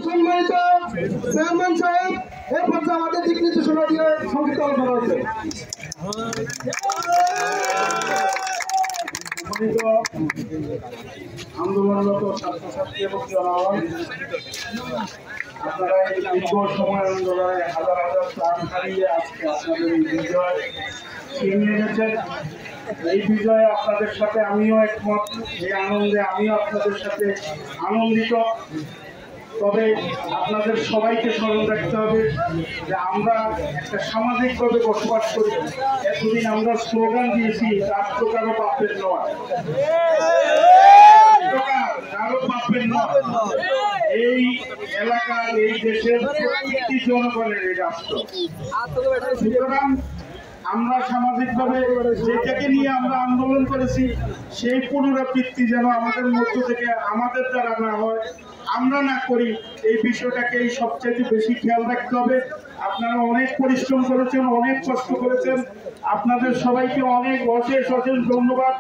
সম্মানিত চেয়ারম্যান সাহেব এর পর্যায়ে আমাদের দিক নির্দেশনা দিয়ে সংক্ষিপ্ত আলোচনা হয়েছে। আন্দোলনরত ছাত্রছাত্রী এবং জনগণ, আপনারা এই দীর্ঘ সময় আন্দোলনে হাজার হাজার প্রাণ হারিয়ে আজকে আপনাদের এই বিজয় ছিনিয়ে গেছেন। এই বিজয়ে আপনাদের সাথে আমিও একমত, এই আনন্দে আমিও আপনাদের সাথে আনন্দিত। তবে আপনাদের সবাইকে স্মরণ রাখতে হবে যে আমরা একটা সামাজিকভাবে বসবাস করি। এতদিন আমরা স্লোগান দিয়েছি রাষ্ট্র কারো বাপের নয়, কারো বাপের নয়। এই এলাকার এই দেশের প্রত্যেকটি জনগণের এই রাষ্ট্র। সুতরাং আমরা সামাজিকভাবে যেটাকে নিয়ে আমরা আন্দোলন করেছি সেই পুনরাবৃত্তি যেন আমাদের মধ্য থেকে আমাদের দ্বারা না হয়, আমরা না করি, এই বিষয়টাকেই সবচেয়ে বেশি খেয়াল রাখতে হবে। আপনারা অনেক পরিশ্রম করেছেন, অনেক কষ্ট করেছেন, আপনাদের সবাইকে অনেক অশেষ ধন্যবাদ।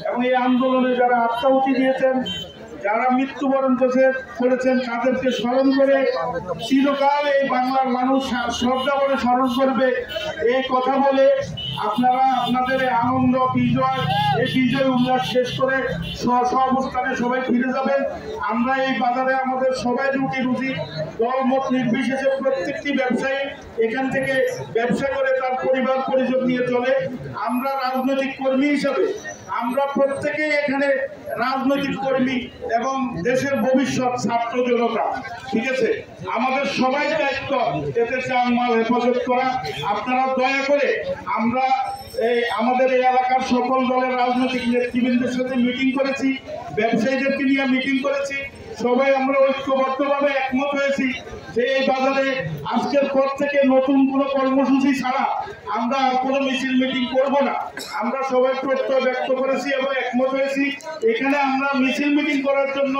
এবং এই আন্দোলনে যারা আত্মাহুতি দিয়েছেন, যারা মৃত্যুবরণ করেছেন, তাদেরকে স্মরণ করে চিরকাল এই বাংলার মানুষ শ্রদ্ধা করে স্মরণ করবে। এই কথা বলে আপনারা আপনাদের এই আনন্দ বিজয়, এই বিজয় উল্লাস শেষ করে অবস্থানে সবাই ফিরে যাবেন। আমরা এই বাজারে আমাদের সবাই রুটি দলমত নির্বিশেষে প্রত্যেকটি ব্যবসায়ী এখান থেকে ব্যবসা করে তার পরিবার পরিজন নিয়ে চলে। আমরা রাজনৈতিক কর্মী হিসাবে আমরা প্রত্যেকেই এখানে রাজনৈতিক কর্মী এবং দেশের ভবিষ্যৎ ছাত্র জনতা, ঠিক আছে? আমাদের সবাই দায়িত্ব এতে জানমাল হেফাজত করা। আপনারা দয়া করে, আমরা আমাদের এই এলাকার সকল দলের রাজনৈতিক নেতৃবৃন্দের সাথে মিটিং করেছি, ব্যবসায়ীদেরকে নিয়ে মিটিং করেছি, সবাই আমরা ঐক্যবদ্ধভাবে একমত হয়েছি যে এই বাজারে আজকের পর থেকে নতুন কোনো কর্মসূচি ছাড়া আমরা আর কোনো মিছিল মিটিং করব না। আমরা সবাই প্রত্যয় ব্যক্ত করেছি এবং একমত হয়েছি এখানে আমরা মিছিল মিটিং করার জন্য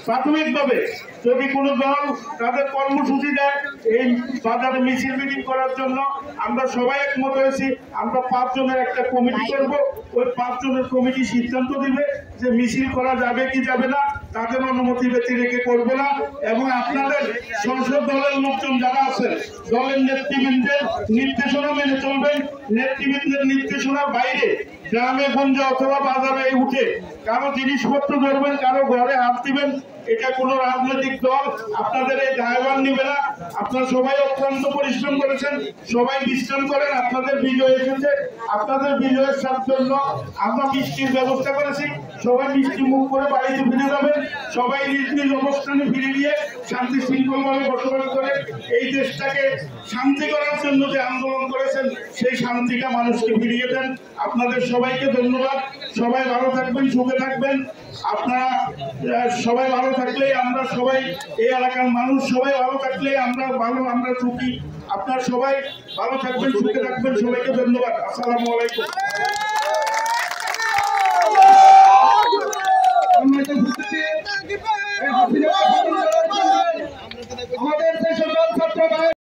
প্রাথমিকভাবে যদি কোনো দল তাদের কর্মসূচি দেয় এই বাজারে মিছিল মিটিং করার জন্য, আমরা সবাই একমত হয়েছি আমরা 5 জনের একটা কমিটি করব। ওই 5 জনের কমিটি সিদ্ধান্ত দিবে যে মিছিল করা যাবে কি যাবে না, তাদের অনুমতি ব্যতি রেখে করব না। এবং আপনাদের সংসদ দলের লোকজন যারা আছেন, দলের নেতৃবৃন্দের নির্দেশনা মেনে চলবেন। নেতৃবৃন্দের নির্দেশনার বাইরে গ্রামে গঞ্জে অথবা বাজারে উঠে কারো জিনিসপত্র ধরবেন, কারো ঘরে হাত দিবেন, এটা কোনো রাজনৈতিক দল আপনাদের এই দায়ভার নিবে না। আপনারা সবাই অত্যন্ত পরিশ্রম করেছেন, সবাই বিশ্রাম করেন। আপনাদের বিজয় এসেছে, আপনাদের বিজয়ের জন্য আমরা মিষ্টির ব্যবস্থা করেছি। সবাই মিষ্টি মুখ করে বাড়িতে ফিরে যাবেন, সবাই নিজ নিজ অবস্থানে ফিরে গিয়ে শান্তি শৃঙ্খলভাবে বসবাস করে এই দেশটাকে শান্তি করার জন্য যে আন্দোলন করেছেন সেই শান্তিটা মানুষকে ফিরিয়ে দেন। আপনাদের সবাইকে ধন্যবাদ। সবাই ভালো থাকবেন, সুখে থাকবেন। আপনারা সবাই ভালো থাকলেই আমরা সবাই, এই এলাকার মানুষ সবাই ভালো থাকলেই আমরা ভালো, আমরা সুখী। আপনারা সবাই ভালো থাকবেন, সুখে থাকবেন। সবাইকে ধন্যবাদ। আসসালামু আলাইকুম।